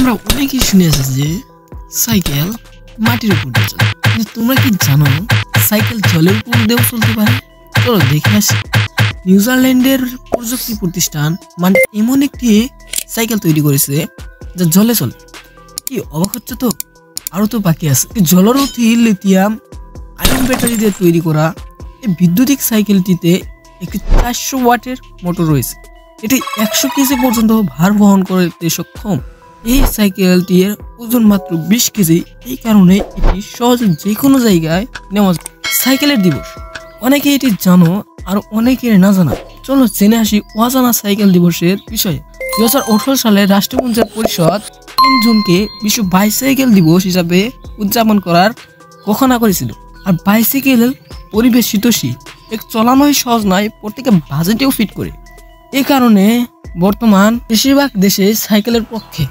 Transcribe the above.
আমরা অনেকেই শুনে আছি যে সাইকেল মাটির উপর দিয়ে চলে, কিন্তু তোমরা কি জানো সাইকেল জলের উপর দিয়েও চলতে পারে? চলো দেখে আসি। নিউজিল্যান্ডের প্রযুক্তি প্রতিষ্ঠান মানে এমন একটি সাইকেল তৈরি করেছে যা জলে চলে। কি অবাক হচ্ছে তো? আরো তো বাকি আছে। জলরথী লিথিয়াম আয়ন ব্যাটারি দিয়ে তৈরি করা এই বিদ্যুতিক সাইকেলটিতে একটি 400 ওয়াটের মোটর রয়েছে। এটি 100 কেজি পর্যন্ত ভার বহন করতে সক্ষম। এই সাইকেলটির ওজন মাত্র 20 কেজি। এই কারণে এটি সহজে যে কোনো জায়গায় নেওয়া যায়। সাইকেলের দিবস অনেকে এটি জানো আর অনেকের না জানা। চলো জেনে আসি অজানা সাইকেল দিবসের বিষয়ে। 2018 সালে রাষ্ট্রপুঞ্জের পরিষদ 3 জুনকে বিশ্ব বাইসাইকেল দিবস হিসাবে উদযাপন করার ঘোষণা করেছিল। আর বাইসাইকেল পরিবেশ হিতৈষী, এক চালানোই সহজ নয়, প্রত্যেকের বাজেটেও ফিট করে। এই কারণে বর্তমান বেশিরভাগ দেশে সাইকেলের পক্ষে।